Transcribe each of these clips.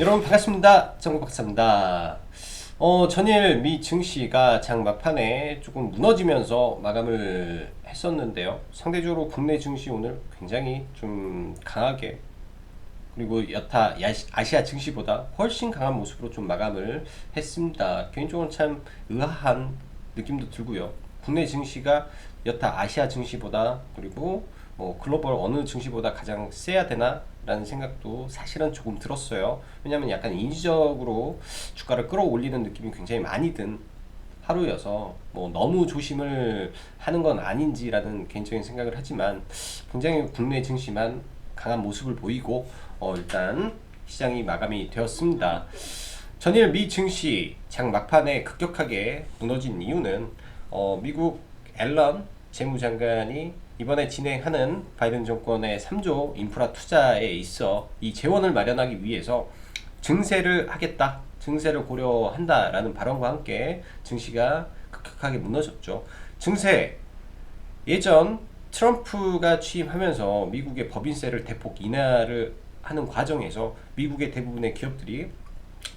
여러분 반갑습니다. 정국박사입니다. 전일 미 증시가 장 막판에 조금 무너지면서 마감을 했었는데요. 상대적으로 국내 증시 오늘 굉장히 좀 강하게, 그리고 여타 아시아 증시보다 훨씬 강한 모습으로 좀 마감을 했습니다. 개인적으로 참 의아한 느낌도 들고요. 국내 증시가 여타 아시아 증시보다, 그리고 뭐 글로벌 어느 증시보다 가장 세야 되나? 라는 생각도 사실은 조금 들었어요. 왜냐면 약간 인위적으로 주가를 끌어올리는 느낌이 굉장히 많이 든 하루여서 뭐 너무 조심을 하는 건 아닌지라는 개인적인 생각을 하지만, 굉장히 국내 증시만 강한 모습을 보이고 일단 시장이 마감이 되었습니다. 전일 미 증시 장 막판에 급격하게 무너진 이유는 미국 앨런 재무장관이 이번에 진행하는 바이든 정권의 3조 인프라 투자에 있어 이 재원을 마련하기 위해서 증세를 하겠다, 증세를 고려한다라는 발언과 함께 증시가 급격하게 무너졌죠. 증세, 예전 트럼프가 취임하면서 미국의 법인세를 대폭 인하를 하는 과정에서 미국의 대부분의 기업들이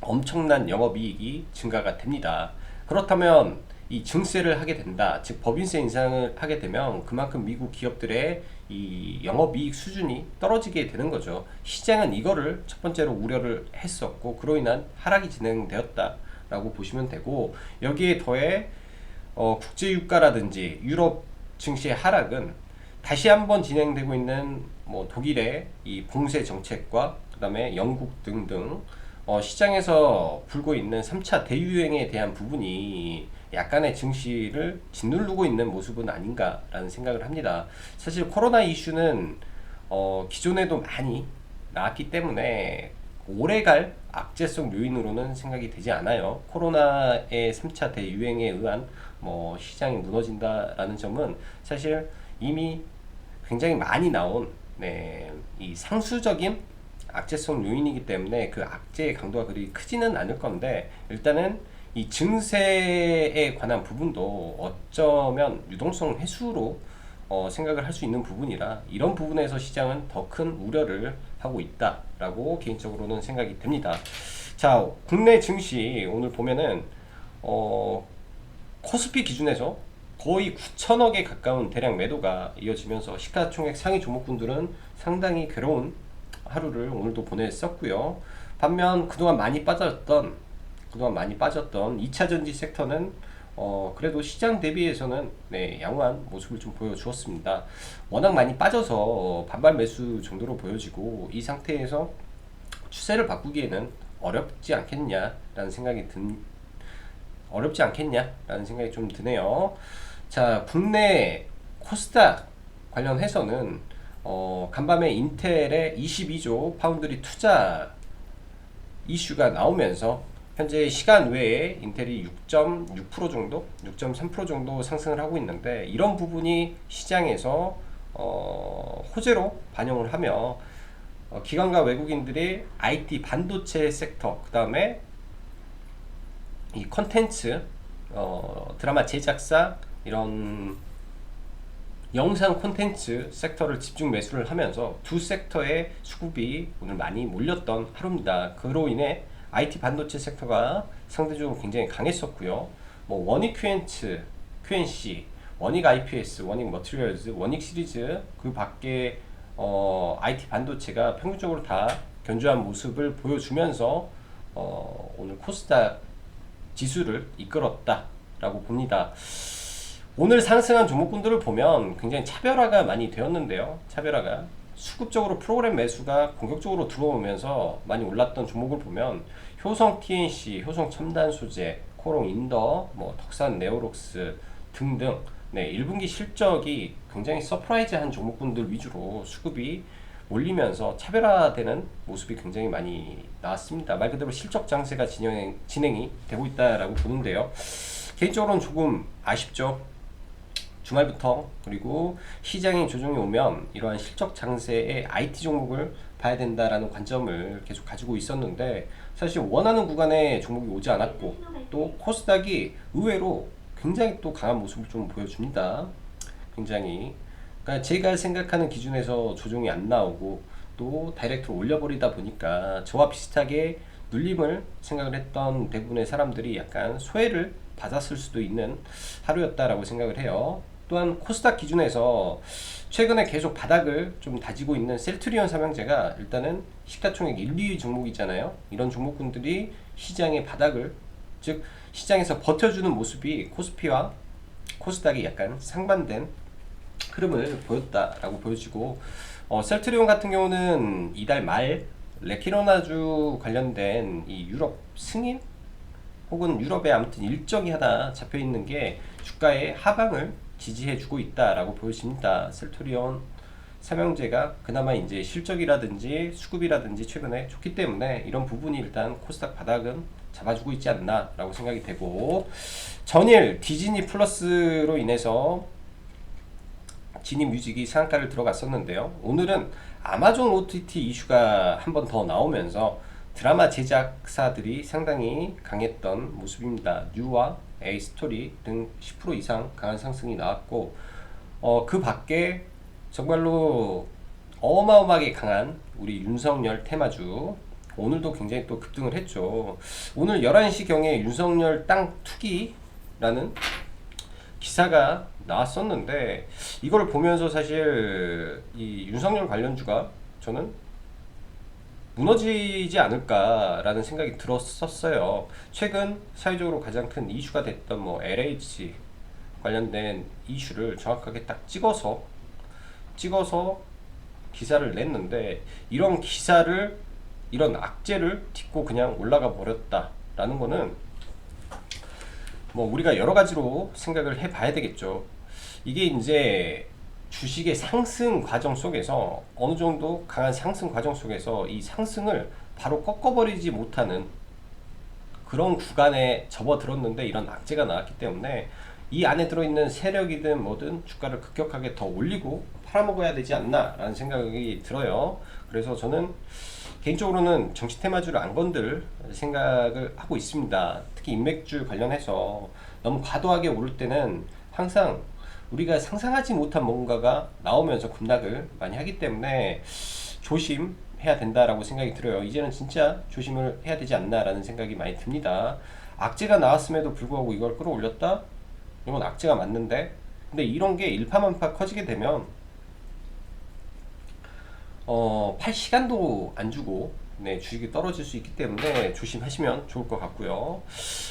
엄청난 영업이익이 증가가 됩니다. 그렇다면 이 증세를 하게 된다, 즉 법인세 인상을 하게 되면 그만큼 미국 기업들의 이 영업이익 수준이 떨어지게 되는 거죠. 시장은 이거를 첫 번째로 우려를 했었고, 그로 인한 하락이 진행되었다라고 보시면 되고, 여기에 더해 국제유가라든지 유럽 증시의 하락은 다시 한번 진행되고 있는 뭐 독일의 이 봉쇄 정책과 그다음에 영국 등등 시장에서 불고 있는 3차 대유행에 대한 부분이 약간의 증시를 짓누르고 있는 모습은 아닌가라는 생각을 합니다. 사실 코로나 이슈는 기존에도 많이 나왔기 때문에 오래갈 악재성 요인으로는 생각이 되지 않아요. 코로나의 3차 대유행에 의한 뭐 시장이 무너진다라는 점은 사실 이미 굉장히 많이 나온, 이 상수적인 악재성 요인이기 때문에 그 악재의 강도가 그리 크지는 않을 건데, 일단은 이 증세에 관한 부분도 어쩌면 유동성 회수로 생각을 할 수 있는 부분이라, 이런 부분에서 시장은 더 큰 우려를 하고 있다라고 개인적으로는 생각이 됩니다. 자, 국내 증시 오늘 보면은 코스피 기준에서 거의 9천억에 가까운 대량 매도가 이어지면서 시가총액 상위 종목군들은 상당히 괴로운 하루를 오늘도 보냈었고요. 반면 그동안 많이 빠졌던 2차전지 섹터는 그래도 시장 대비해서는 양호한 모습을 좀 보여주었습니다. 워낙 많이 빠져서 반발 매수 정도로 보여지고, 이 상태에서 추세를 바꾸기에는 어렵지 않겠냐라는 생각이 좀 드네요. 자, 국내 코스닥 관련해서는 간밤에 인텔의 22조 파운드리 투자 이슈가 나오면서 현재 시간 외에 인텔이 6.6% 정도, 6.3% 정도 상승을 하고 있는데, 이런 부분이 시장에서 호재로 반영을 하며 기관과 외국인들이 IT 반도체 섹터, 그 다음에 이 컨텐츠, 드라마 제작사, 이런 영상 콘텐츠 섹터를 집중 매수를 하면서 두 섹터의 수급이 오늘 많이 몰렸던 하루입니다. 그로 인해 IT 반도체 섹터가 상대적으로 굉장히 강했었고요. 뭐 원익 QNC, 원익 IPS, 원익 머티리얼즈, 원익 시리즈, 그 밖에 IT 반도체가 평균적으로 다 견조한 모습을 보여주면서 오늘 코스닥 지수를 이끌었다라고 봅니다. 오늘 상승한 종목군들을 보면 굉장히 차별화가 많이 되었는데요. 차별화가 수급적으로 프로그램 매수가 공격적으로 들어오면서 많이 올랐던 종목을 보면 효성 TNC, 효성 첨단 소재, 코롱 인더, 뭐 덕산 네오록스 등등 1분기 실적이 굉장히 서프라이즈한 종목군들 위주로 수급이 몰리면서 차별화되는 모습이 굉장히 많이 나왔습니다. 말 그대로 실적 장세가 진행이 되고 있다라고 보는데요. 개인적으로는 조금 아쉽죠. 주말부터, 그리고 시장의 조정이 오면 이러한 실적 장세의 IT 종목을 봐야 된다라는 관점을 계속 가지고 있었는데, 사실 원하는 구간에 종목이 오지 않았고, 또 코스닥이 의외로 굉장히 또 강한 모습을 좀 보여줍니다. 굉장히, 그러니까 제가 생각하는 기준에서 조정이 안 나오고, 또 다이렉트로 올려버리다 보니까 저와 비슷하게 눌림을 생각을 했던 대부분의 사람들이 약간 소외를 받았을 수도 있는 하루였다라고 생각을 해요. 또한 코스닥 기준에서 최근에 계속 바닥을 좀 다지고 있는 셀트리온 삼형제가 일단은 시가총액 1, 2위 종목이잖아요. 이런 종목군들이 시장의 바닥을, 즉 시장에서 버텨주는 모습이 코스피와 코스닥이 약간 상반된 흐름을 보였다라고 보여지고, 셀트리온 같은 경우는 이달 말 레키로나주 관련된 이 유럽 승인 혹은 유럽에 아무튼 일정이 하나 잡혀 있는 게 주가의 하방을 지지해 주고 있다라고 보여집니다. 셀트리온 삼형제가 그나마 이제 실적이라든지 수급이라든지 최근에 좋기 때문에 이런 부분이 일단 코스닥 바닥은 잡아주고 있지 않나라고 생각이 되고, 전일 디즈니 플러스로 인해서 진입뮤직이 상한가를 들어갔었는데요. 오늘은 아마존 OTT 이슈가 한 번 더 나오면서 드라마 제작사들이 상당히 강했던 모습입니다. 뉴와 A스토리 등 10% 이상 강한 상승이 나왔고, 그 밖에 정말로 어마어마하게 강한 우리 윤석열 테마주 오늘도 굉장히 또 급등을 했죠. 오늘 11시경에 윤석열 땅 투기라는 기사가 나왔었는데, 이걸 보면서 사실 이 윤석열 관련주가 저는 무너지지 않을까라는 생각이 들었었어요. 최근 사회적으로 가장 큰 이슈가 됐던 뭐 LH 관련된 이슈를 정확하게 딱 찍어서 기사를 냈는데, 이런 기사를, 이런 악재를 딛고 그냥 올라가 버렸다라는 거는 뭐 우리가 여러 가지로 생각을 해 봐야 되겠죠. 이게 이제 주식의 상승 과정 속에서 어느 정도 강한 상승 과정 속에서 이 상승을 바로 꺾어버리지 못하는 그런 구간에 접어들었는데 이런 악재가 나왔기 때문에 이 안에 들어있는 세력이든 뭐든 주가를 급격하게 더 올리고 팔아먹어야 되지 않나 라는 생각이 들어요. 그래서 저는 개인적으로는 정치 테마주를 안 건들 생각을 하고 있습니다. 특히 인맥주 관련해서 너무 과도하게 오를 때는 항상 우리가 상상하지 못한 뭔가가 나오면서 급락을 많이 하기 때문에 조심해야 된다라고 생각이 들어요. 이제는 진짜 조심을 해야 되지 않나라는 생각이 많이 듭니다. 악재가 나왔음에도 불구하고 이걸 끌어올렸다? 이건 악재가 맞는데, 근데 이런 게 일파만파 커지게 되면 팔 시간도 안 주고 주식이 떨어질 수 있기 때문에 조심하시면 좋을 것 같고요.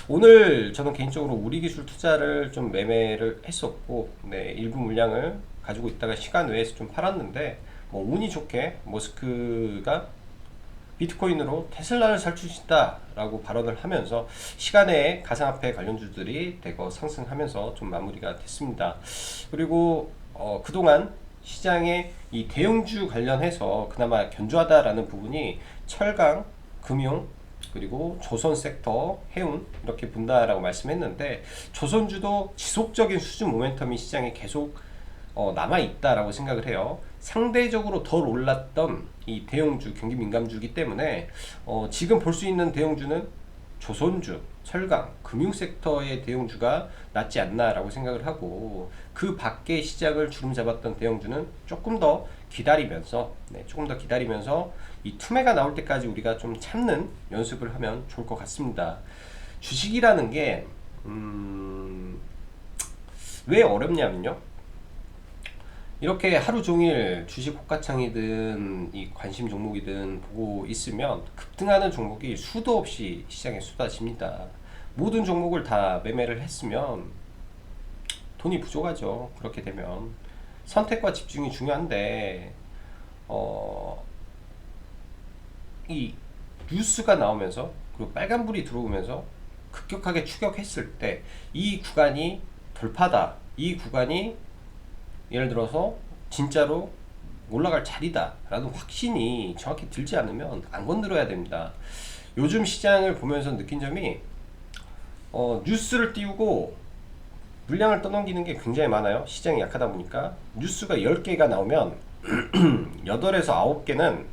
오늘 저는 개인적으로 우리기술 투자를 좀 매매를 했었고, 일부 물량을 가지고 있다가 시간 외에서 좀 팔았는데, 뭐 운이 좋게 머스크가 비트코인으로 테슬라를 살 수 있다 라고 발언을 하면서 시간에 가상화폐 관련주들이 대거 상승하면서 좀 마무리가 됐습니다. 그리고 그동안 시장의 이 대형주 관련해서 그나마 견조하다라는 부분이 철강, 금융, 그리고 조선 섹터, 해운 이렇게 본다라고 말씀했는데, 조선주도 지속적인 수준 모멘텀이 시장에 계속 남아있다라고 생각을 해요. 상대적으로 덜 올랐던 이 대형주, 경기 민감주이기 때문에 지금 볼 수 있는 대형주는 조선주, 철강, 금융섹터의 대형주가 낫지 않나라고 생각을 하고, 그 밖에 시장을 주름 잡았던 대형주는 조금 더 기다리면서 이 투매가 나올 때까지 우리가 좀 참는 연습을 하면 좋을 것 같습니다. 주식이라는 게 왜 어렵냐면요, 이렇게 하루 종일 주식 호가창이든 이 관심 종목이든 보고 있으면 급등하는 종목이 수도 없이 시장에 쏟아집니다. 모든 종목을 다 매매를 했으면 돈이 부족하죠. 그렇게 되면 선택과 집중이 중요한데, 이 뉴스가 나오면서 그리고 빨간불이 들어오면서 급격하게 추격했을 때 이 구간이 돌파다, 이 구간이 예를 들어서 진짜로 올라갈 자리다 라는 확신이 정확히 들지 않으면 안 건드려야 됩니다. 요즘 시장을 보면서 느낀 점이 뉴스를 띄우고 물량을 떠넘기는 게 굉장히 많아요. 시장이 약하다 보니까 뉴스가 10개가 나오면 8에서 9개는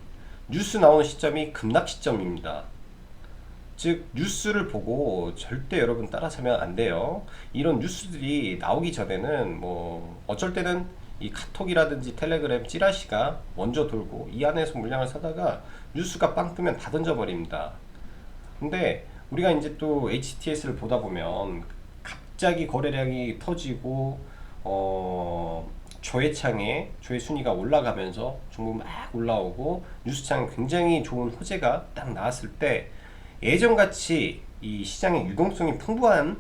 뉴스 나오는 시점이 급락 시점입니다. 즉 뉴스를 보고 절대 여러분 따라서면 안 돼요. 이런 뉴스들이 나오기 전에는 뭐 어쩔 때는 이 카톡이라든지 텔레그램 찌라시가 먼저 돌고 이 안에서 물량을 사다가 뉴스가 빵 뜨면 다 던져버립니다. 근데 우리가 이제 또 HTS를 보다 보면 갑자기 거래량이 터지고 조회창에 조회 순위가 올라가면서 종목 막 올라오고 뉴스창에 굉장히 좋은 호재가 딱 나왔을 때 예전같이 이 시장의 유동성이 풍부한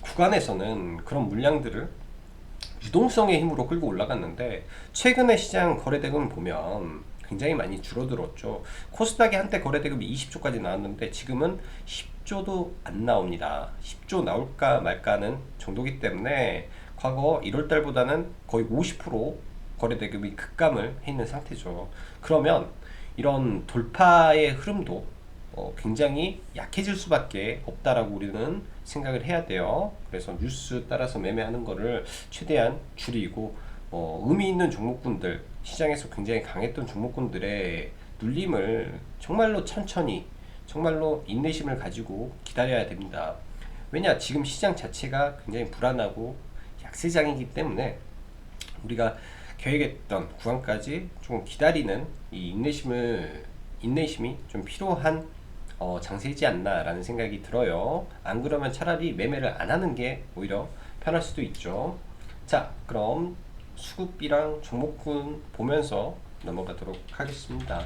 구간에서는 그런 물량들을 유동성의 힘으로 끌고 올라갔는데 최근에 시장 거래대금을 보면 굉장히 많이 줄어들었죠. 코스닥이 한때 거래대금이 20조까지 나왔는데 지금은 10조도 안 나옵니다. 10조 나올까 말까는 정도기 때문에 과거 1월달보다는 거의 50% 거래대금이 급감을 해 있는 상태죠. 그러면 이런 돌파의 흐름도 굉장히 약해질 수밖에 없다라고 우리는 생각을 해야 돼요. 그래서 뉴스 따라서 매매하는 거를 최대한 줄이고 의미 있는 종목군들, 시장에서 굉장히 강했던 종목군들의 눌림을 정말로 천천히, 정말로 인내심을 가지고 기다려야 됩니다. 왜냐, 지금 시장 자체가 굉장히 불안하고 약세장이기 때문에 우리가 계획했던 구간까지 좀 기다리는 이 인내심이 좀 필요한 장세이지 않나 라는 생각이 들어요. 안 그러면 차라리 매매를 안 하는 게 오히려 편할 수도 있죠. 자, 그럼 수급이랑 종목군 보면서 넘어가도록 하겠습니다.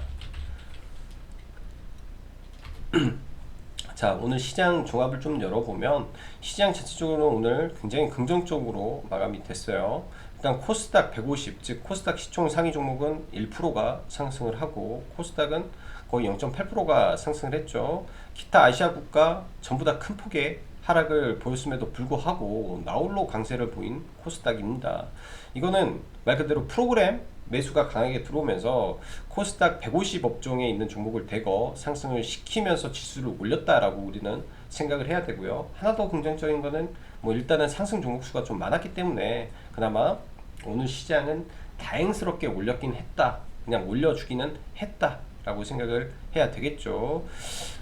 자, 오늘 시장 종합을 좀 열어보면 시장 전체적으로 오늘 굉장히 긍정적으로 마감이 됐어요. 일단 코스닥 150, 즉 코스닥 시총 상위 종목은 1%가 상승을 하고 코스닥은 거의 0.8%가 상승을 했죠. 기타 아시아 국가 전부 다 큰 폭의 하락을 보였음에도 불구하고 나홀로 강세를 보인 코스닥입니다. 이거는 말 그대로 프로그램 매수가 강하게 들어오면서 코스닥 150 업종에 있는 종목을 대거 상승을 시키면서 지수를 올렸다라고 우리는 생각을 해야 되고요. 하나 더 긍정적인 거는 뭐 일단은 상승 종목 수가 좀 많았기 때문에 그나마 오늘 시장은 다행스럽게 올렸긴 했다. 그냥 올려주기는 했다. 라고 생각을 해야 되겠죠.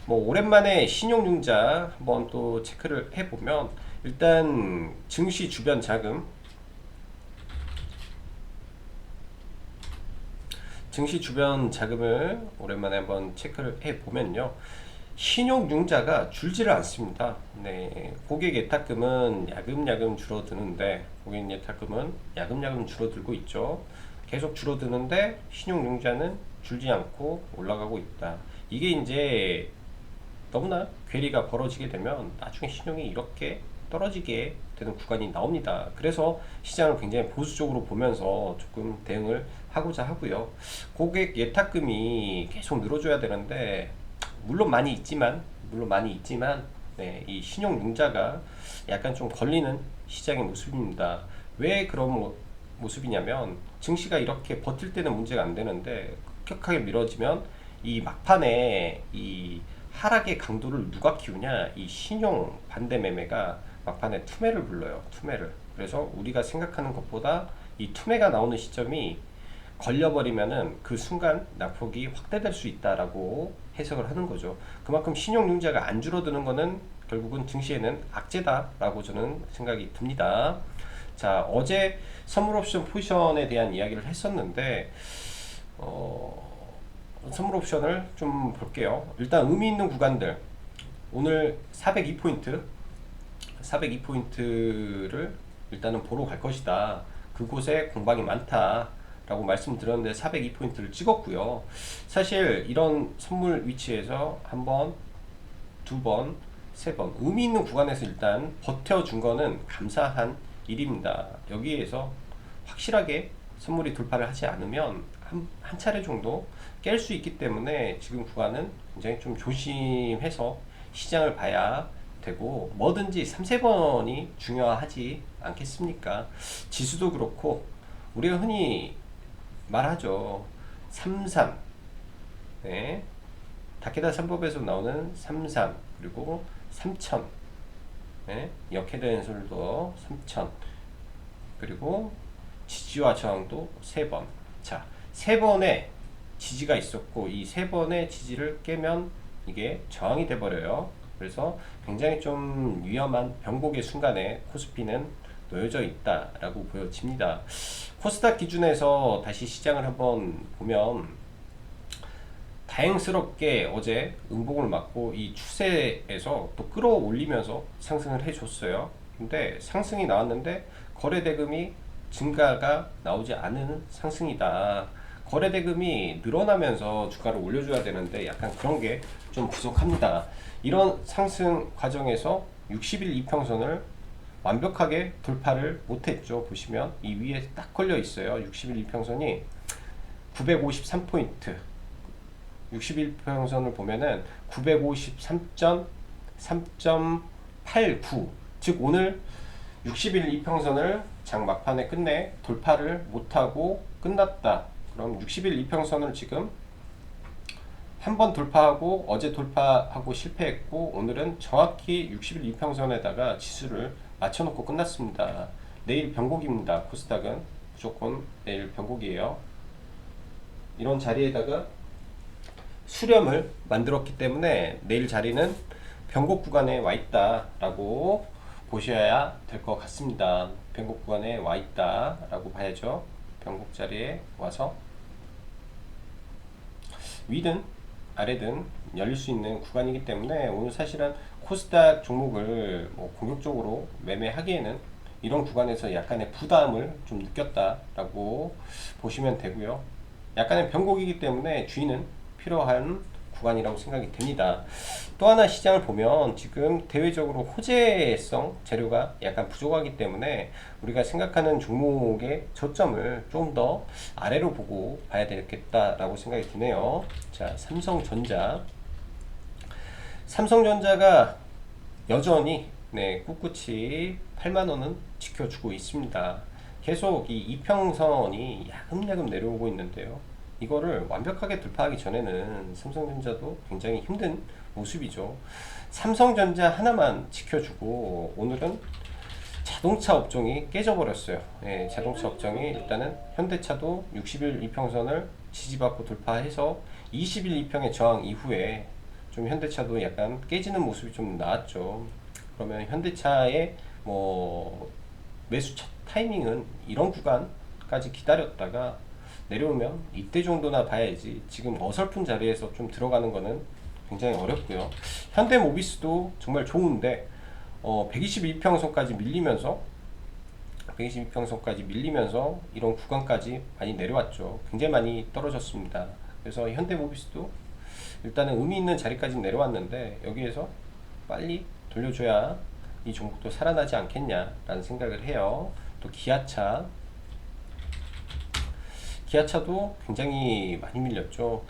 뭐 오랜만에 신용융자 한번 또 체크를 해보면 일단 증시 주변 자금 을 오랜만에 한번 체크를 해보면요. 신용융자가 줄지를 않습니다. 네, 고객 예탁금은 야금야금 줄어드는데 고객 예탁금은 야금야금 줄어들고 있죠. 계속 줄어드는데 신용융자는 줄지 않고 올라가고 있다. 이게 이제 너무나 괴리가 벌어지게 되면 나중에 신용이 이렇게 떨어지게 되는 구간이 나옵니다. 그래서 시장을 굉장히 보수적으로 보면서 조금 대응을 하고자 하고요. 고객 예탁금이 계속 늘어줘야 되는데 물론 많이 있지만 네, 이 신용융자가 약간 좀 걸리는 시장의 모습입니다. 왜 그런 모습이냐면 증시가 이렇게 버틸 때는 문제가 안 되는데 급격하게 밀어지면 이 막판에 이 하락의 강도를 누가 키우냐, 이 신용 반대 매매가 막판에 투매를 불러요. 투매를. 그래서 우리가 생각하는 것보다 이 투매가 나오는 시점이 걸려버리면은 그 순간 낙폭이 확대될 수 있다라고 해석을 하는 거죠. 그만큼 신용융자가 안 줄어드는 거는 결국은 증시에는 악재다라고 저는 생각이 듭니다. 자, 어제 선물 옵션 포지션에 대한 이야기를 했었는데 선물 옵션을 좀 볼게요. 일단 의미 있는 구간들 오늘 402포인트를 일단은 보러 갈 것이다. 그곳에 공방이 많다 라고 말씀드렸는데 402포인트를 찍었고요. 사실 이런 선물 위치에서 한번, 두번, 세번 의미 있는 구간에서 일단 버텨준 거는 감사한 일입니다. 여기에서 확실하게 선물이 돌파를 하지 않으면 한 차례 정도 깰 수 있기 때문에 지금 구간은 굉장히 좀 조심해서 시장을 봐야 되고 뭐든지 3, 4번이 중요하지 않겠습니까? 지수도 그렇고 우리가 흔히 말하죠. 33 네. 다케다 3법에서 나오는 33 그리고 3000 네. 역헤드 앤솔더 3000 그리고 지지와 저항도 3번. 자, 3번의 지지가 있었고 이 3번의 지지를 깨면 이게 저항이 돼버려요. 그래서 굉장히 좀 위험한 변곡의 순간에 코스피는 놓여져 있다라고 보여집니다. 코스닥 기준에서 다시 시장을 한번 보면 다행스럽게 어제 음봉을 맞고 이 추세에서 또 끌어올리면서 상승을 해줬어요. 근데 상승이 나왔는데 거래대금이 증가가 나오지 않은 상승이다. 거래대금이 늘어나면서 주가를 올려줘야 되는데 약간 그런 게 좀 부족합니다. 이런 상승 과정에서 60일 이평선을 완벽하게 돌파를 못했죠. 보시면 이 위에 딱 걸려 있어요. 60일 이평선이 953포인트, 61평선을 보면은 953.3.89, 즉 오늘 60일 이평선을 장 막판에 끝내 돌파를 못하고 끝났다. 그럼 60일 이평선을 지금 한 번 돌파하고 어제 돌파하고 실패했고 오늘은 정확히 60일 이평선에다가 지수를 맞춰놓고 끝났습니다. 내일 변곡입니다. 코스닥은 무조건 내일 변곡이에요. 이런 자리에다가 수렴을 만들었기 때문에 내일 자리는 변곡 구간에 와 있다라고 보셔야 될 것 같습니다. 변곡 구간에 와 있다라고 봐야죠. 변곡 자리에 와서 위든 아래든 열릴 수 있는 구간이기 때문에 오늘 사실은 코스닥 종목을 뭐 공격적으로 매매하기에는 이런 구간에서 약간의 부담을 좀 느꼈다라고 보시면 되고요. 약간의 변곡이기 때문에 주의는 필요한 구간이라고 생각이 됩니다. 또 하나 시장을 보면 지금 대외적으로 호재성 재료가 약간 부족하기 때문에 우리가 생각하는 종목의 저점을 좀 더 아래로 보고 봐야 되겠다라고 생각이 드네요. 자, 삼성전자가 여전히 꿋꿋이 8만원은 지켜주고 있습니다. 계속 이 이평선이 야금야금 내려오고 있는데요. 이거를 완벽하게 돌파하기 전에는 삼성전자도 굉장히 힘든 모습이죠. 삼성전자 하나만 지켜주고 오늘은 자동차 업종이 깨져버렸어요. 예, 자동차 업종이 일단은 현대차도 60일 이평선을 지지받고 돌파해서 20일 이평의 저항 이후에 좀 현대차도 약간 깨지는 모습이 좀 나왔죠. 그러면 현대차의 뭐 매수 타이밍은 이런 구간까지 기다렸다가 내려오면 이때 정도나 봐야지 지금 어설픈 자리에서 좀 들어가는 거는 굉장히 어렵고요. 현대모비스도 정말 좋은데 122평선까지 밀리면서 이런 구간까지 많이 내려왔죠. 굉장히 많이 떨어졌습니다. 그래서 현대모비스도 일단은 의미 있는 자리까지 내려왔는데 여기에서 빨리 돌려줘야 이 종목도 살아나지 않겠냐라는 생각을 해요. 또 기아차도 굉장히 많이 밀렸죠.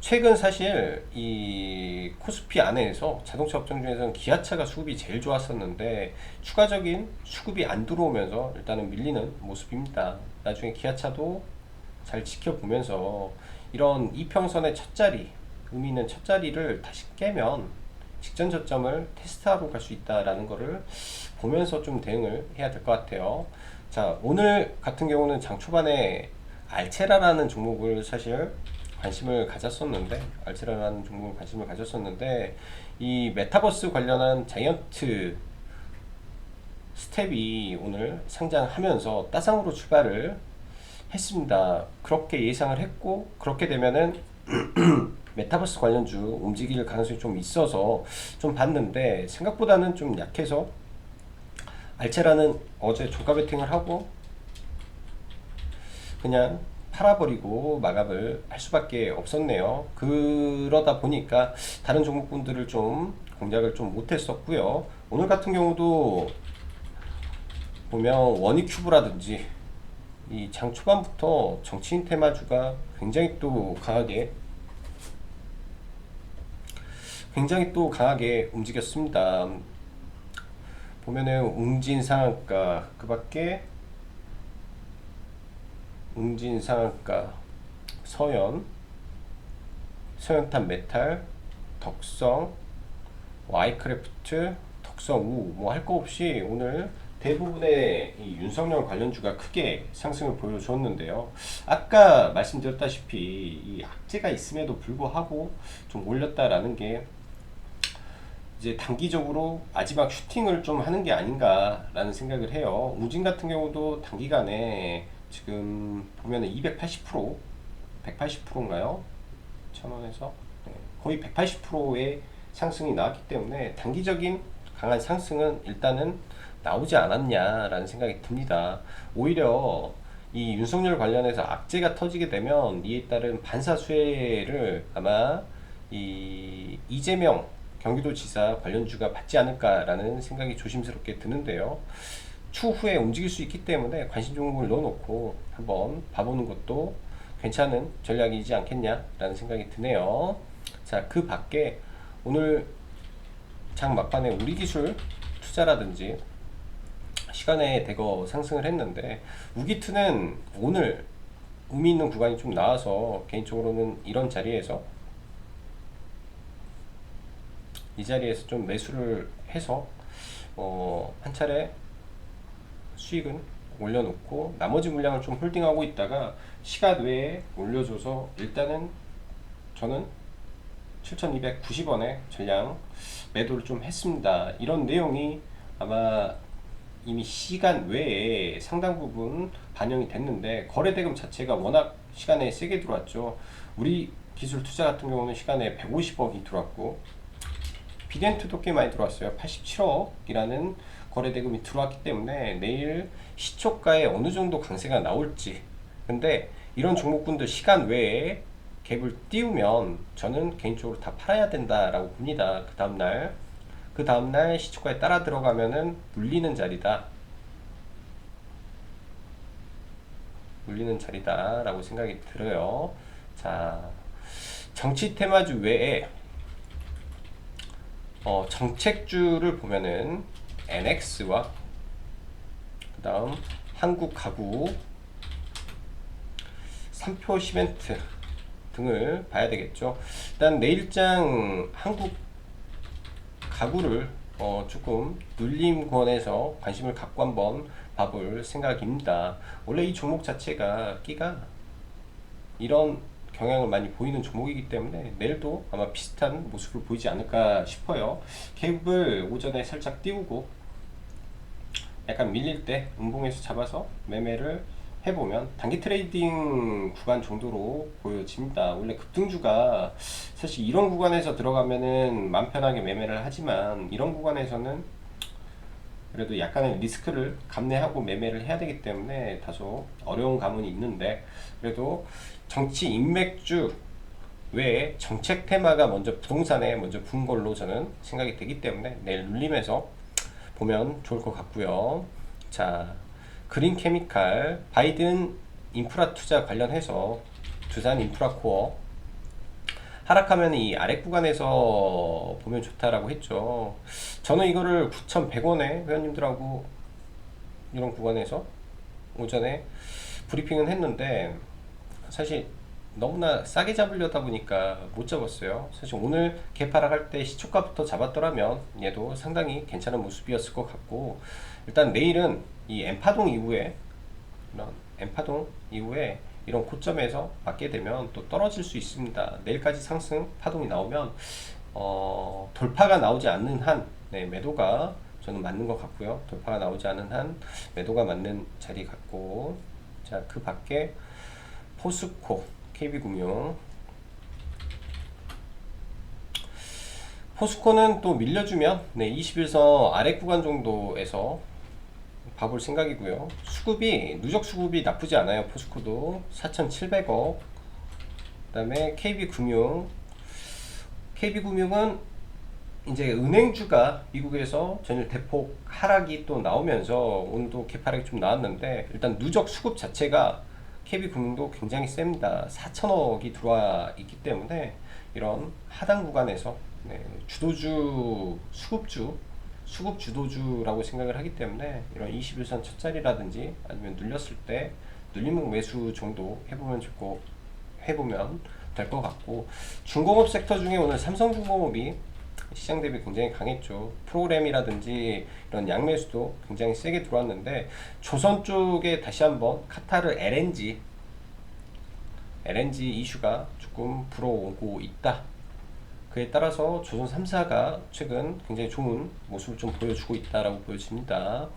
최근 사실 이 코스피 안에서 자동차 업종 중에서는 기아차가 수급이 제일 좋았었는데 추가적인 수급이 안 들어오면서 일단은 밀리는 모습입니다. 나중에 기아차도 잘 지켜보면서 이런 이평선의 첫자리, 의미 있는 첫자리를 다시 깨면 직전 저점을 테스트하러 갈 수 있다라는 거를 보면서 좀 대응을 해야 될 것 같아요. 자, 오늘 같은 경우는 장 초반에 알체라라는 종목을 사실 관심을 가졌었는데 이 메타버스 관련한 자이언트 스텝이 오늘 상장하면서 따상으로 출발을 했습니다. 그렇게 예상을 했고 그렇게 되면은 메타버스 관련주 움직일 가능성이 좀 있어서 좀 봤는데 생각보다는 좀 약해서 알체라는 어제 종가 베팅을 하고 그냥 팔아버리고 마감을 할 수밖에 없었네요. 그러다 보니까 다른 종목분들을 좀 공략을 좀 못했었고요. 오늘 같은 경우도 보면 원익큐브라든지 이 장 초반부터 정치인 테마주가 굉장히 또 강하게 움직였습니다. 보면은 웅진상한가, 그 밖에 웅진상한가, 서현탄 메탈, 덕성, 와이크래프트, 덕성우 뭐 할 거 없이 오늘 대부분의 이 윤석열 관련주가 크게 상승을 보여주었는데요. 아까 말씀드렸다시피 이 악재가 있음에도 불구하고 좀 올렸다라는 게 이제 단기적으로 마지막 슈팅을 좀 하는 게 아닌가라는 생각을 해요. 우진 같은 경우도 단기간에 지금 보면은 280%, 180%인가요? 천원에서 거의 180%의 상승이 나왔기 때문에 단기적인 강한 상승은 일단은 나오지 않았냐라는 생각이 듭니다. 오히려 이 윤석열 관련해서 악재가 터지게 되면 이에 따른 반사 수혜를 아마 이 이재명 경기도지사 관련주가 받지 않을까라는 생각이 조심스럽게 드는데요. 추후에 움직일 수 있기 때문에 관심 종목을 넣어놓고 한번 봐보는 것도 괜찮은 전략이지 않겠냐라는 생각이 드네요. 자, 그 밖에 오늘 장 막판에 우리기술 투자라든지 시간에 대거 상승을 했는데 우기투는 오늘 의미 있는 구간이 좀 나와서 개인적으로는 이런 자리에서 이 자리에서 좀 매수를 해서 한 차례 수익은 올려놓고 나머지 물량을 좀 홀딩하고 있다가 시간 외에 올려줘서 일단은 저는 7,290원에 전량 매도를 좀 했습니다. 이런 내용이 아마 이미 시간 외에 상당 부분 반영이 됐는데 거래대금 자체가 워낙 시간에 세게 들어왔죠. 우리 기술 투자 같은 경우는 시간에 150억이 들어왔고 비덴트도 꽤 많이 들어왔어요. 87억이라는 거래대금이 들어왔기 때문에 내일 시초가에 어느 정도 강세가 나올지, 근데 이런 종목군들 시간 외에 갭을 띄우면 저는 개인적으로 다 팔아야 된다라고 봅니다. 그 다음날 시초가에 따라 들어가면은 물리는 자리다 라고 생각이 들어요. 자, 정치 테마주 외에 정책주를 보면은 NX와 그 다음 한국가구, 삼표 시멘트 등을 봐야 되겠죠. 일단 내일장 한국 가구를 조금 눌림권에서 관심을 갖고 한번 봐볼 생각입니다. 원래 이 종목 자체가 끼가 이런 경향을 많이 보이는 종목이기 때문에 내일도 아마 비슷한 모습을 보이지 않을까 싶어요. 갭을 오전에 살짝 띄우고 약간 밀릴 때 음봉에서 잡아서 매매를 해보면 단기 트레이딩 구간 정도로 보여집니다. 원래 급등주가 사실 이런 구간에서 들어가면은 맘 편하게 매매를 하지만 이런 구간에서는 그래도 약간의 리스크를 감내하고 매매를 해야 되기 때문에 다소 어려운 감은 있는데, 그래도 정치 인맥주 외에 정책 테마가 먼저 부동산에 먼저 분 걸로 저는 생각이 되기 때문에 내일 눌림에서 보면 좋을 것 같고요. 자, 그린 케미칼, 바이든 인프라 투자 관련해서 두산 인프라코어 하락하면 이 아래 구간에서 보면 좋다라고 했죠. 저는 이거를 9,100원에 회원님들하고 이런 구간에서 오전에 브리핑은 했는데 사실 너무나 싸게 잡으려다 보니까 못 잡았어요. 사실 오늘 개파락할 때 시초가부터 잡았더라면 얘도 상당히 괜찮은 모습이었을 것 같고, 일단 내일은 이 N파동 이후에 이런 고점에서 맞게 되면 또 떨어질 수 있습니다. 내일까지 상승 파동이 나오면 돌파가 나오지 않는 한 매도가 저는 맞는 것 같고요. 돌파가 나오지 않은 한 매도가 맞는 자리 같고, 자, 그 밖에 포스코, KB금융, 포스코는 또 밀려주면 21선 아래 구간 정도에서 봐볼 생각이고요. 수급이 누적 수급이 나쁘지 않아요. 포스코도 4,700억. 그다음에 KB금융은 이제 은행주가 미국에서 전일 대폭 하락이 또 나오면서 오늘도 개파락이 좀 나왔는데, 일단 누적 수급 자체가 KB금융도 굉장히 셉니다. 4천억이 들어와 있기 때문에 이런 하단 구간에서 주도주, 수급 주도주라고 생각을 하기 때문에 이런 21선 첫 자리라든지 아니면 눌렸을 때 눌림목 매수 정도 해보면 될 것 같고, 중공업 섹터 중에 오늘 삼성중공업이 시장 대비 굉장히 강했죠. 프로그램이라든지 이런 양매수도 굉장히 세게 들어왔는데, 조선 쪽에 다시 한번 카타르 LNG 이슈가 조금 불어오고 있다. 그에 따라서 조선 3사가 최근 굉장히 좋은 모습을 좀 보여주고 있다라고 보여집니다.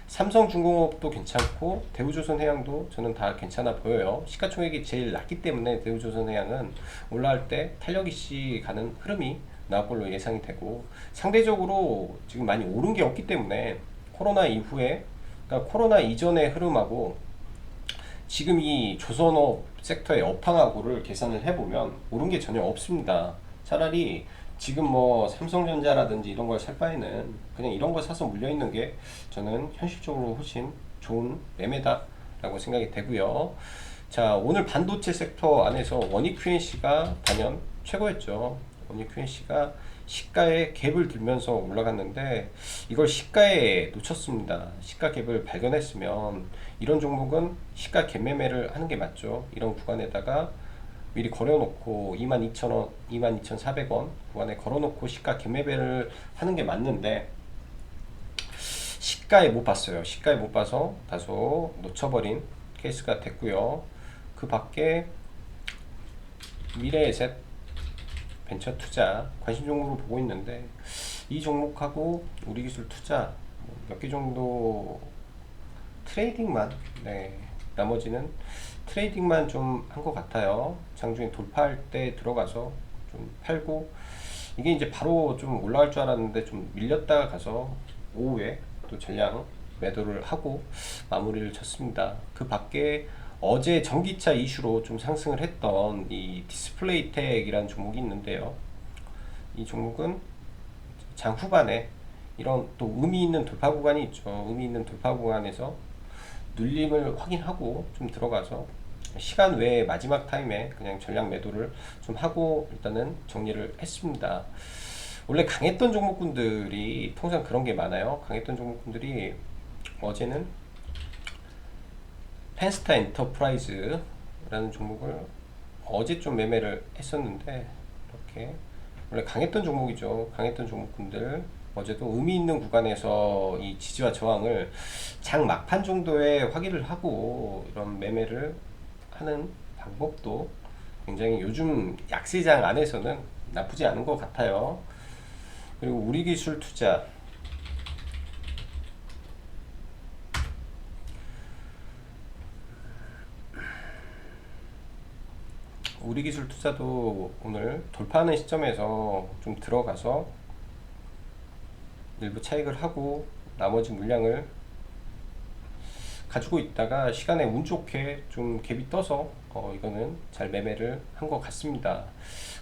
삼성중공업도 괜찮고 대우조선해양도 저는 다 괜찮아 보여요. 시가총액이 제일 낮기 때문에 대우조선해양은 올라갈 때 탄력이시 가는 흐름이 나올 걸로 예상이 되고, 상대적으로 지금 많이 오른 게 없기 때문에 코로나 이후에, 그러니까 코로나 이전의 흐름하고 지금 이 조선업 섹터의 업황하고를 계산을 해보면 오른 게 전혀 없습니다. 차라리 지금 뭐 삼성전자라든지 이런 걸 살 바에는 그냥 이런 거 사서 물려있는 게 저는 현실적으로 훨씬 좋은 매매다라고 생각이 되고요. 자, 오늘 반도체 섹터 안에서 원익 QNC가 단연 최고였죠. 원익 QNC가 시가에 갭을 들면서 올라갔는데 이걸 시가에 놓쳤습니다. 시가 갭을 발견했으면 이런 종목은 시가 갭 매매를 하는 게 맞죠. 이런 구간에다가 미리 걸어놓고 22,000원, 22,400원 구간에 걸어놓고 시가 갭 매매를 하는 게 맞는데 시가에 못 봤어요. 시가에 못 봐서 다소 놓쳐버린 케이스가 됐고요. 그 밖에 미래에셋 벤처 투자 관심 종목으로 보고 있는데 이 종목하고 우리기술 투자 몇 개 정도 트레이딩만, 네, 나머지는 트레이딩만 좀 한 것 같아요. 장중에 돌파할 때 들어가서 좀 팔고, 이게 이제 바로 좀 올라갈 줄 알았는데 좀 밀렸다가 가서 오후에 또 전량 매도를 하고 마무리를 쳤습니다. 그 밖에 어제 전기차 이슈로 좀 상승을 했던 이 디스플레이텍이라는 종목이 있는데요. 이 종목은 장 후반에 이런 또 의미 있는 돌파 구간이 있죠. 의미 있는 돌파 구간에서 눌림을 확인하고 좀 들어가서 시간 외에 마지막 타임에 그냥 전량 매도를 좀 하고 일단은 정리를 했습니다. 원래 강했던 종목군들이 통상 그런 게 많아요. 강했던 종목군들이 어제는 펜스타 엔터프라이즈라는 종목을 어제 좀 매매를 했었는데, 이렇게 원래 강했던 종목이죠. 강했던 종목군들 어제도 의미 있는 구간에서 이 지지와 저항을 장 막판 정도에 확인을 하고 이런 매매를 하는 방법도 굉장히 요즘 약세장 안에서는 나쁘지 않은 것 같아요. 그리고 우리기술 투자, 우리기술 투자도 오늘 돌파하는 시점에서 좀 들어가서 일부 차익을 하고 나머지 물량을 가지고 있다가 시간에 운 좋게 좀 갭이 떠서 이거는 잘 매매를 한 것 같습니다.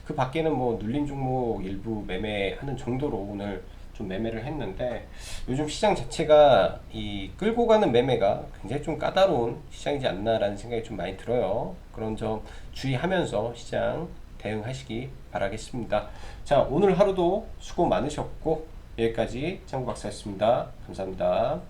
그 밖에는 뭐 눌린 종목 일부 매매하는 정도로 오늘 좀 매매를 했는데, 요즘 시장 자체가 이 끌고 가는 매매가 굉장히 좀 까다로운 시장이지 않나라는 생각이 좀 많이 들어요. 그런 점 주의하면서 시장 대응하시기 바라겠습니다. 자, 오늘 하루도 수고 많으셨고 여기까지 짱구 박사였습니다. 감사합니다.